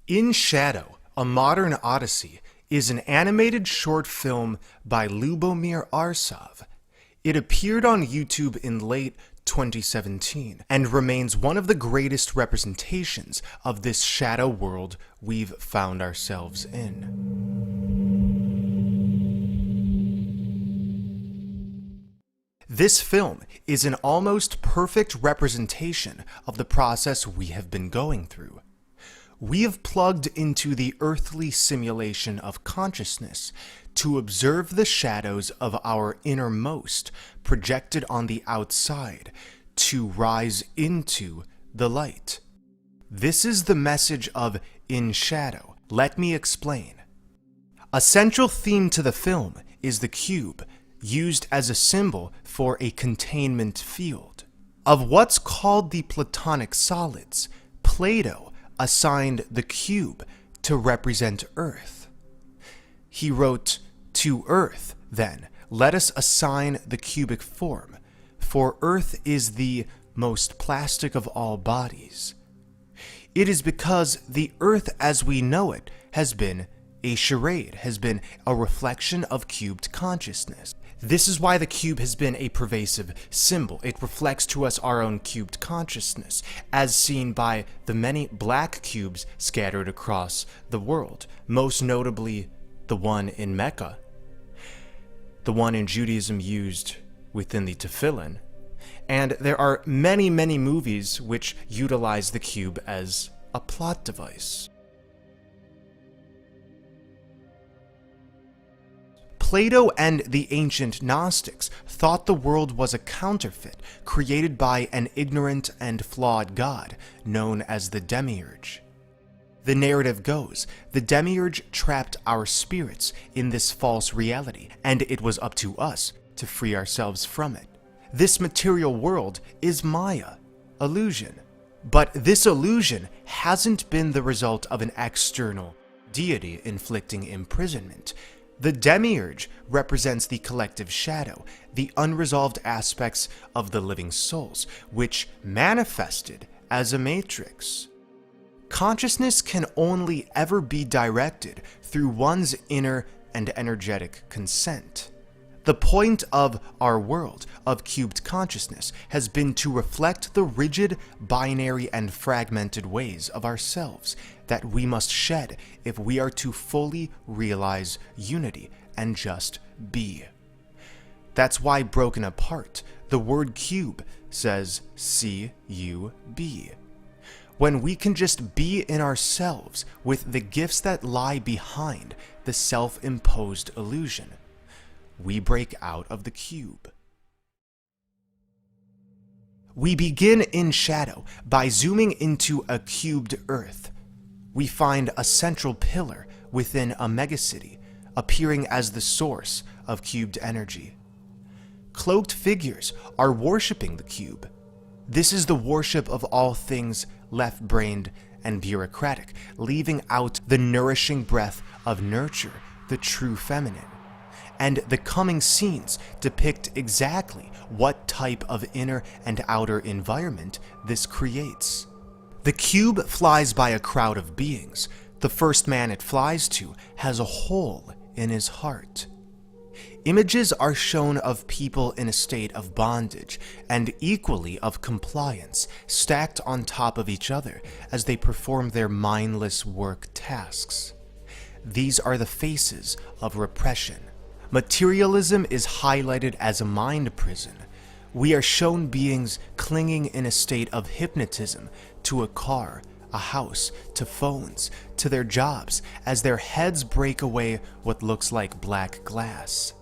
In Shadow, A Modern Odyssey is an animated short film by Lubomir Arsov. It appeared on YouTube in late 2017 and remains one of the greatest representations of this shadow world we've found ourselves in. This film is an almost perfect representation of the process we have been going through. We have plugged into the earthly simulation of consciousness to observe the shadows of our innermost projected on the outside to rise into the light. This is the message of In Shadow. Let me explain. A central theme to the film is the cube, used as a symbol for a containment field. Of what's called the Platonic solids, Plato assigned the cube to represent Earth. He wrote, "To Earth, then, let us assign the cubic form, for Earth is the most plastic of all bodies." It is because the Earth as we know it has been a charade, has been a reflection of cubed consciousness. This is why the cube has been a pervasive symbol. It reflects to us our own cubed consciousness, as seen by the many black cubes scattered across the world, most notably the one in Mecca, the one in Judaism used within the tefillin, and there are many, many movies which utilize the cube as a plot device. Plato and the ancient Gnostics thought the world was a counterfeit created by an ignorant and flawed god known as the Demiurge. The narrative goes, the Demiurge trapped our spirits in this false reality, and it was up to us to free ourselves from it. This material world is Maya, illusion. But this illusion hasn't been the result of an external deity inflicting imprisonment. The Demiurge represents the collective shadow, the unresolved aspects of the living souls, which manifested as a matrix. Consciousness can only ever be directed through one's inner and energetic consent. The point of our world of cubed consciousness has been to reflect the rigid, binary, and fragmented ways of ourselves that we must shed if we are to fully realize unity and just be. That's why broken apart, the word cube says C-U-B. When we can just be in ourselves with the gifts that lie behind the self-imposed illusion, we break out of the cube. We begin in Shadow by zooming into a cubed Earth. We find a central pillar within a megacity, appearing as the source of cubed energy. Cloaked figures are worshipping the cube. This is the worship of all things left-brained and bureaucratic, leaving out the nourishing breath of nurture, the true feminine. And the coming scenes depict exactly what type of inner and outer environment this creates. The cube flies by a crowd of beings. The first man it flies to has a hole in his heart. Images are shown of people in a state of bondage and equally of compliance, stacked on top of each other as they perform their mindless work tasks. These are the faces of repression. Materialism is highlighted as a mind prison. We are shown beings clinging in a state of hypnotism to a car, a house, to phones, to their jobs, as their heads break away what looks like black glass.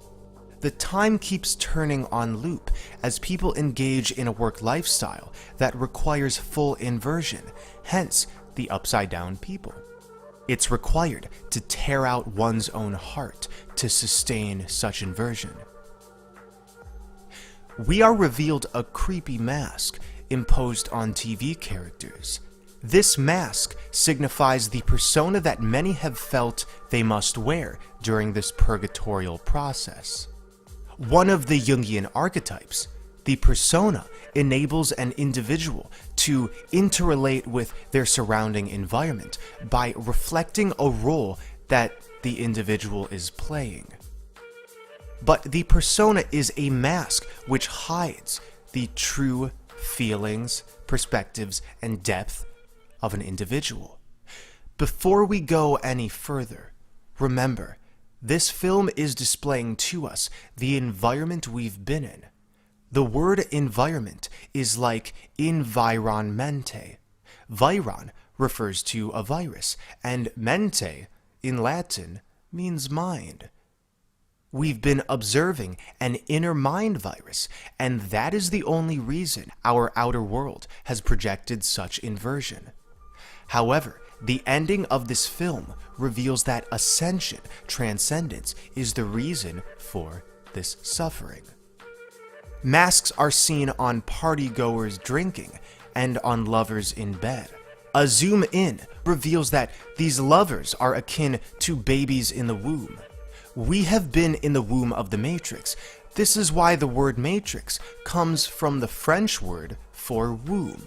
The time keeps turning on loop as people engage in a work lifestyle that requires full inversion, hence the upside-down people. It's required to tear out one's own heart to sustain such inversion. We are revealed a creepy mask imposed on TV characters. This mask signifies the persona that many have felt they must wear during this purgatorial process. One of the Jungian archetypes, the persona, enables an individual to interrelate with their surrounding environment by reflecting a role that the individual is playing. But the persona is a mask which hides the true feelings, perspectives, and depth of an individual. Before we go any further, remember, this film is displaying to us the environment we've been in. The word environment is like environmente. Viron refers to a virus, and mente, in Latin, means mind. We've been observing an inner mind virus, and that is the only reason our outer world has projected such inversion. However, the ending of this film reveals that ascension, transcendence, is the reason for this suffering. Masks are seen on partygoers drinking and on lovers in bed. A zoom in reveals that these lovers are akin to babies in the womb. We have been in the womb of the Matrix. This is why the word matrix comes from the French word for womb.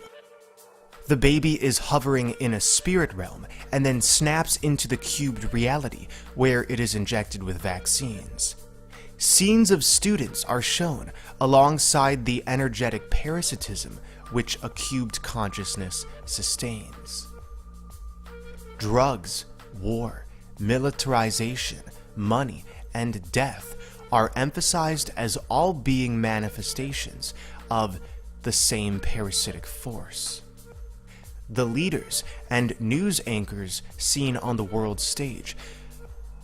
The baby is hovering in a spirit realm and then snaps into the cubed reality where it is injected with vaccines. Scenes of students are shown alongside the energetic parasitism which a cubed consciousness sustains. Drugs, war, militarization, money, and death are emphasized as all being manifestations of the same parasitic force. The leaders and news anchors seen on the world stage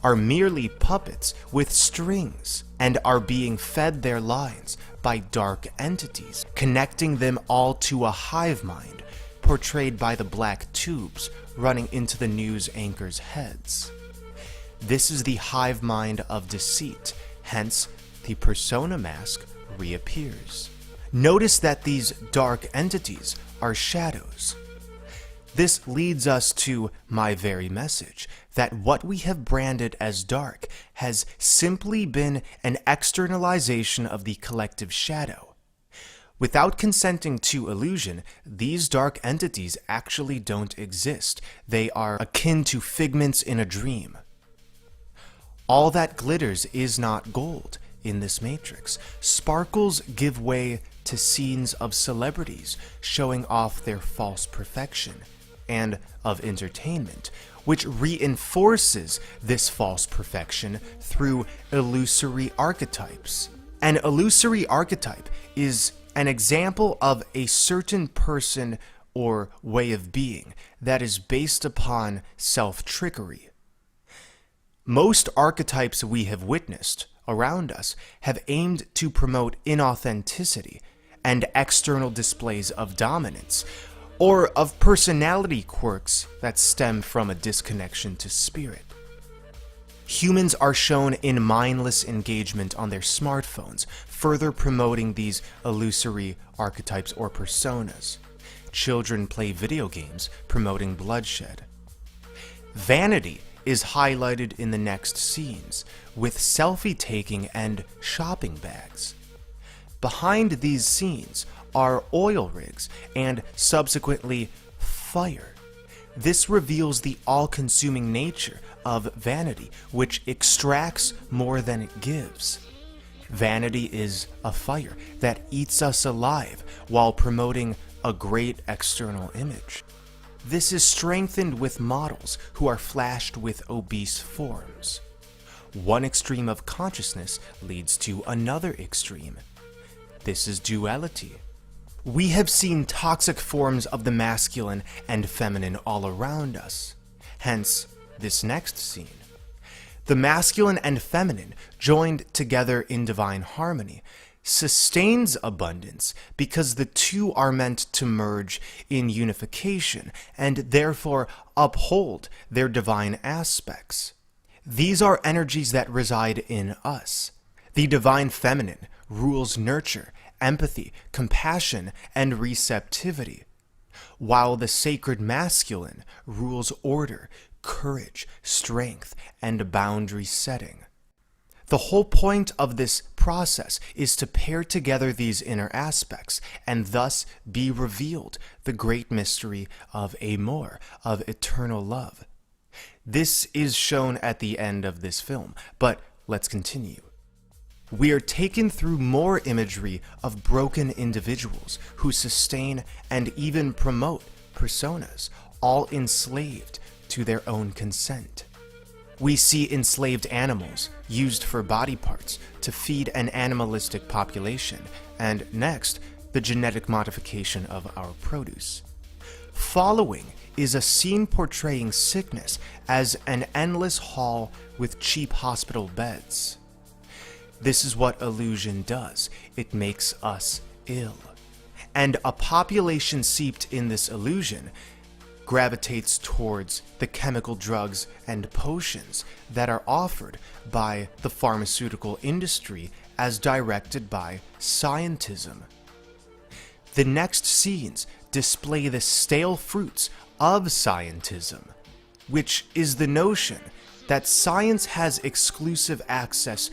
are merely puppets with strings and are being fed their lines by dark entities, connecting them all to a hive mind portrayed by the black tubes running into the news anchors' heads. This is the hive mind of deceit, hence the persona mask reappears. Notice that these dark entities are shadows. This leads us to my very message, that what we have branded as dark has simply been an externalization of the collective shadow. Without consenting to illusion, these dark entities actually don't exist. They are akin to figments in a dream. All that glitters is not gold in this matrix. Sparkles give way to scenes of celebrities showing off their false perfection, and of entertainment, which reinforces this false perfection through illusory archetypes. An illusory archetype is an example of a certain person or way of being that is based upon self-trickery. Most archetypes we have witnessed around us have aimed to promote inauthenticity and external displays of dominance, or of personality quirks that stem from a disconnection to spirit. Humans are shown in mindless engagement on their smartphones, further promoting these illusory archetypes or personas. Children play video games, promoting bloodshed. Vanity is highlighted in the next scenes, with selfie-taking and shopping bags. Behind these scenes are oil rigs and subsequently fire. This reveals the all-consuming nature of vanity, which extracts more than it gives. Vanity is a fire that eats us alive while promoting a great external image. This is strengthened with models who are flashed with obese forms. One extreme of consciousness leads to another extreme. This is duality. We have seen toxic forms of the masculine and feminine all around us. Hence, this next scene. The masculine and feminine, joined together in divine harmony, sustains abundance because the two are meant to merge in unification and therefore uphold their divine aspects. These are energies that reside in us. The divine feminine rules nurture, empathy, compassion, and receptivity, while the sacred masculine rules order, courage, strength, and boundary setting. The whole point of this process is to pair together these inner aspects and thus be revealed the great mystery of amor, of eternal love. This is shown at the end of this film, but let's continue. We are taken through more imagery of broken individuals who sustain and even promote personas, all enslaved to their own consent. We see enslaved animals used for body parts to feed an animalistic population, and next, the genetic modification of our produce. Following is a scene portraying sickness as an endless hall with cheap hospital beds. This is what illusion does. It makes us ill. And a population seeped in this illusion gravitates towards the chemical drugs and potions that are offered by the pharmaceutical industry as directed by scientism. The next scenes display the stale fruits of scientism, which is the notion that science has exclusive access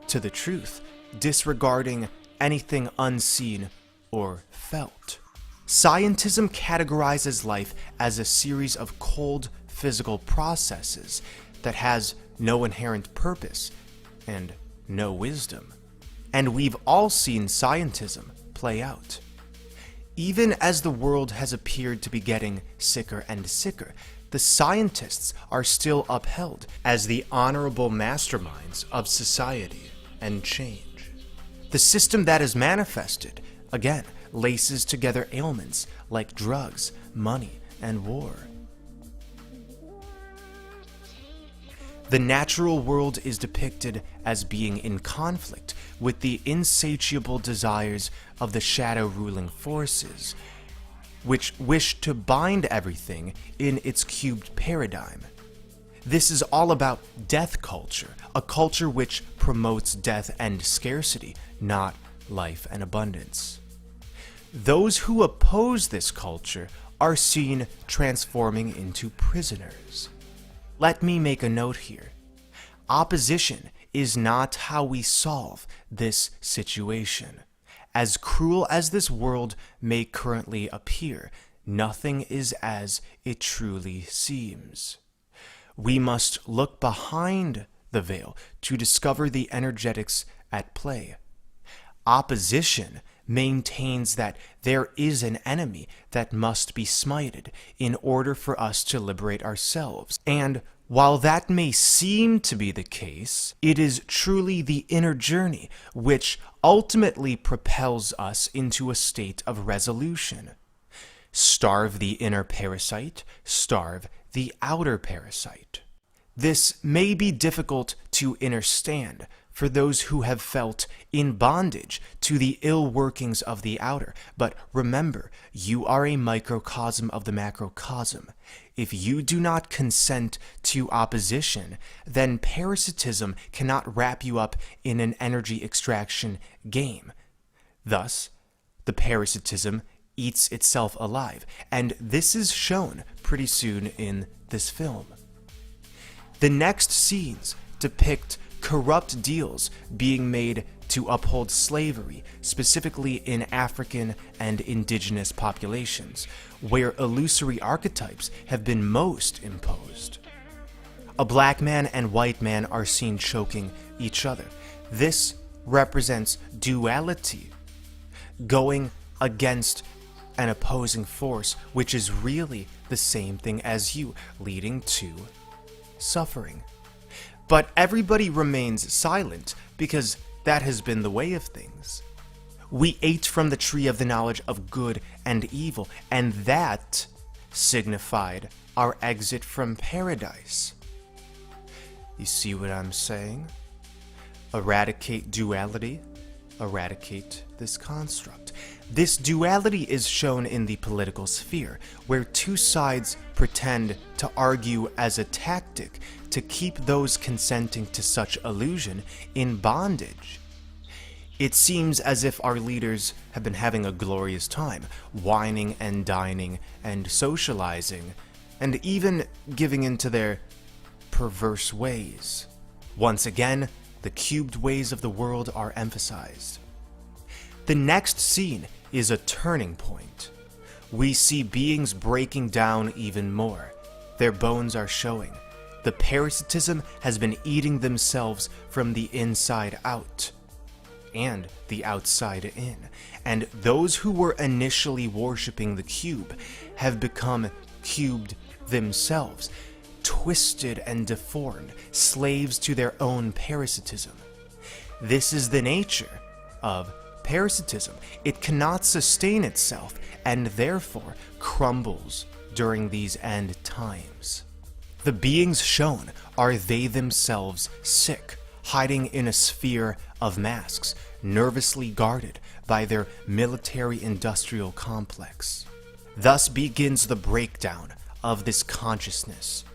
to the truth, disregarding anything unseen or felt. Scientism categorizes life as a series of cold physical processes that has no inherent purpose and no wisdom. And we've all seen scientism play out. Even as the world has appeared to be getting sicker and sicker, the scientists are still upheld as the honorable masterminds of society and change. The system that is manifested, again, laces together ailments like drugs, money, and war. The natural world is depicted as being in conflict with the insatiable desires of the shadow ruling forces, which wish to bind everything in its cubed paradigm. This is all about death culture, a culture which promotes death and scarcity, not life and abundance. Those who oppose this culture are seen transforming into prisoners. Let me make a note here. Opposition is not how we solve this situation. As cruel as this world may currently appear, nothing is as it truly seems. We must look behind the veil to discover the energetics at play. Opposition maintains that there is an enemy that must be smited in order for us to liberate ourselves. And while that may seem to be the case, it is truly the inner journey which ultimately propels us into a state of resolution. Starve the inner parasite, starve the outer parasite. This may be difficult to understand for those who have felt in bondage to the ill workings of the outer, but remember, you are a microcosm of the macrocosm. If you do not consent to opposition, then parasitism cannot wrap you up in an energy extraction game. Thus, the parasitism eats itself alive, and this is shown pretty soon in this film. The next scenes depict corrupt deals being made to uphold slavery, specifically in African and indigenous populations, where illusory archetypes have been most imposed. A black man and white man are seen choking each other. This represents duality, going against an opposing force, which is really the same thing as you, leading to suffering. But everybody remains silent because that has been the way of things. We ate from the tree of the knowledge of good and evil, and that signified our exit from paradise. You see what I'm saying? Eradicate duality, eradicate this construct. This duality is shown in the political sphere, where two sides pretend to argue as a tactic to keep those consenting to such illusion in bondage. It seems as if our leaders have been having a glorious time, whining and dining and socializing, and even giving into their perverse ways. Once again, the cubed ways of the world are emphasized. The next scene is a turning point. We see beings breaking down even more. Their bones are showing. The parasitism has been eating themselves from the inside out and the outside in, and those who were initially worshipping the cube have become cubed themselves, twisted and deformed, slaves to their own parasitism. This is the nature of parasitism. It cannot sustain itself and therefore crumbles during these end times. The beings shown are they themselves sick, hiding in a sphere of masks, nervously guarded by their military-industrial complex. Thus begins the breakdown of this consciousness.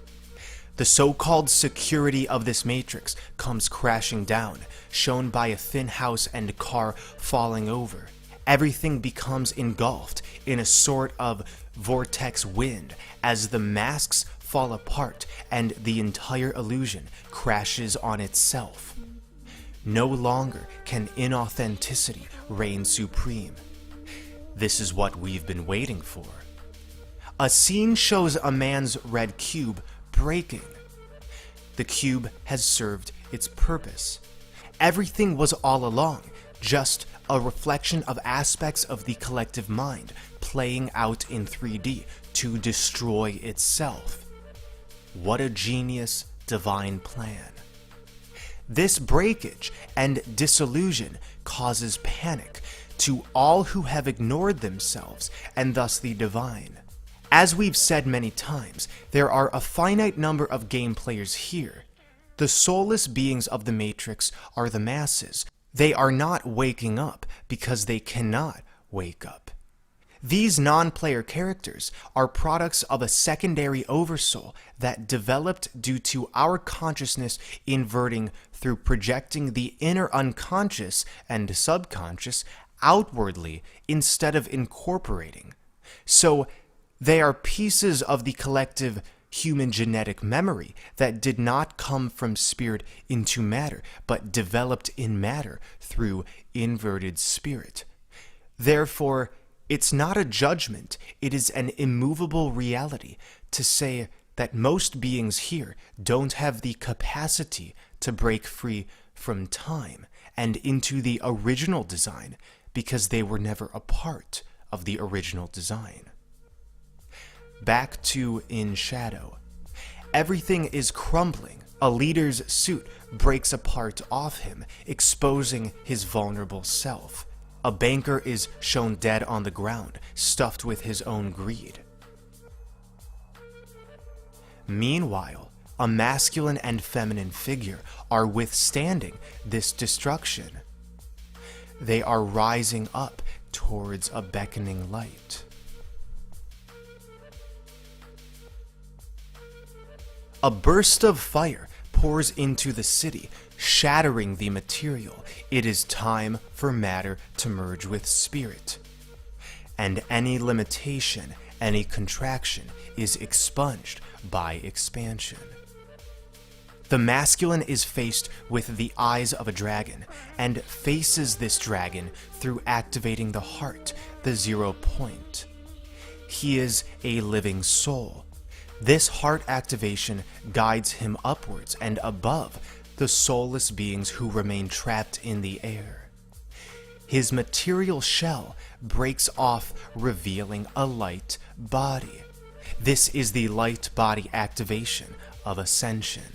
The so-called security of this matrix comes crashing down, shown by a thin house and car falling over. Everything becomes engulfed in a sort of vortex wind as the masks fall apart and the entire illusion crashes on itself. No longer can inauthenticity reign supreme. This is what we've been waiting for. A scene shows a man's red cube breaking. The cube has served its purpose. Everything was all along just a reflection of aspects of the collective mind playing out in 3D to destroy itself. What a genius divine plan. This breakage and disillusion causes panic to all who have ignored themselves and thus the divine. As we've said many times, there are a finite number of game players here. The soulless beings of the Matrix are the masses. They are not waking up because they cannot wake up. These non-player characters are products of a secondary oversoul that developed due to our consciousness inverting through projecting the inner unconscious and subconscious outwardly instead of incorporating. So they are pieces of the collective human genetic memory that did not come from spirit into matter, but developed in matter through inverted spirit. Therefore, it's not a judgment, it is an immovable reality to say that most beings here don't have the capacity to break free from time and into the original design because they were never a part of the original design. Back to In Shadow. Everything is crumbling. A leader's suit breaks apart off him, exposing his vulnerable self. A banker is shown dead on the ground, stuffed with his own greed. Meanwhile, a masculine and feminine figure are withstanding this destruction. They are rising up towards a beckoning light. A burst of fire pours into the city, shattering the material. It is time for matter to merge with spirit. And any limitation, any contraction is expunged by expansion. The masculine is faced with the eyes of a dragon and faces this dragon through activating the heart, the 0 point. He is a living soul. This heart activation guides him upwards and above the soulless beings who remain trapped in the air. His material shell breaks off, revealing a light body. This is the light body activation of Ascension.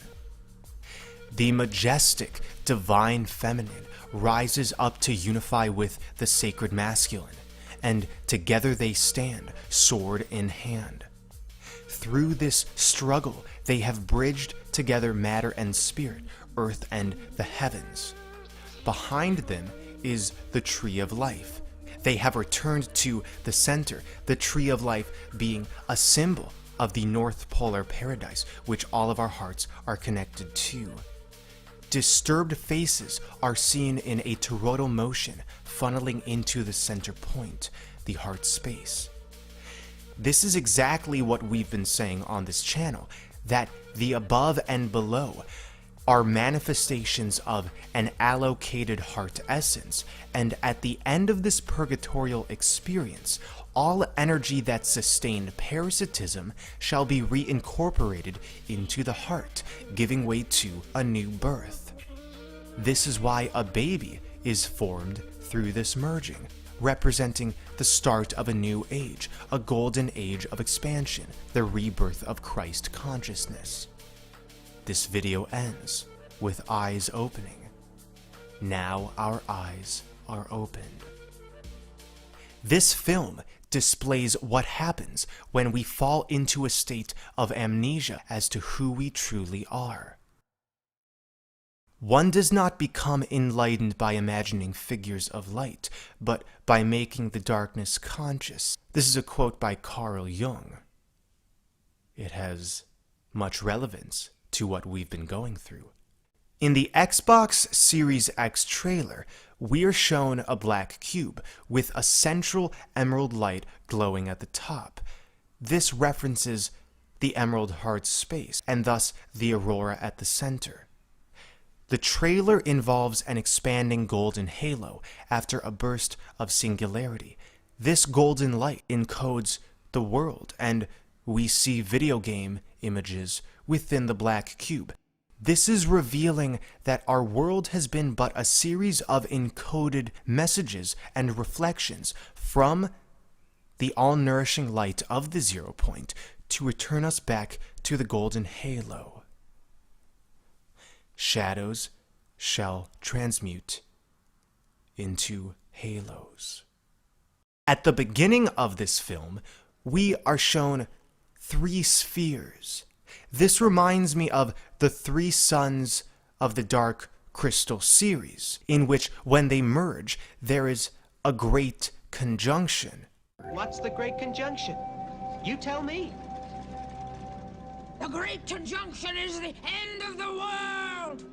The majestic divine feminine rises up to unify with the sacred masculine, and together they stand, sword in hand. Through this struggle, they have bridged together matter and spirit, earth and the heavens. Behind them is the tree of life. They have returned to the center, the tree of life being a symbol of the North Polar Paradise, which all of our hearts are connected to. Disturbed faces are seen in a toroidal motion, funneling into the center point, the heart space. This is exactly what we've been saying on this channel, that the above and below are manifestations of an allocated heart essence, and at the end of this purgatorial experience, all energy that sustained parasitism shall be reincorporated into the heart, giving way to a new birth. This is why a baby is formed through this merging, representing the start of a new age, a golden age of expansion, the rebirth of Christ consciousness. This video ends with eyes opening. Now our eyes are opened. This film displays what happens when we fall into a state of amnesia as to who we truly are. One does not become enlightened by imagining figures of light, but by making the darkness conscious. This is a quote by Carl Jung. It has much relevance to what we've been going through. In the Xbox Series X trailer, we are shown a black cube with a central emerald light glowing at the top. This references the Emerald Heart space, and thus the aurora at the center. The trailer involves an expanding golden halo after a burst of singularity. This golden light encodes the world, and we see video game images within the black cube. This is revealing that our world has been but a series of encoded messages and reflections from the all-nourishing light of the 0 point to return us back to the golden halo. Shadows shall transmute into halos. At the beginning of this film, we are shown 3 spheres. This reminds me of the 3 suns of the Dark Crystal series, in which when they merge, there is a great conjunction. What's the great conjunction? You tell me. The great conjunction is the end of the world!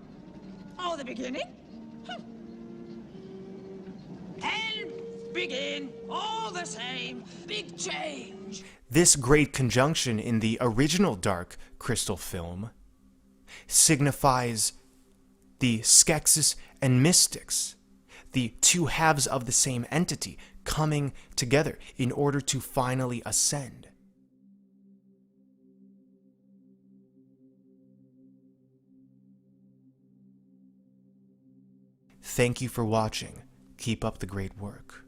Oh, the beginning? And begin, all the same, big change. This great conjunction in the original Dark Crystal film signifies the Skeksis and Mystics, the 2 halves of the same entity coming together in order to finally ascend. Thank you for watching. Keep up the great work.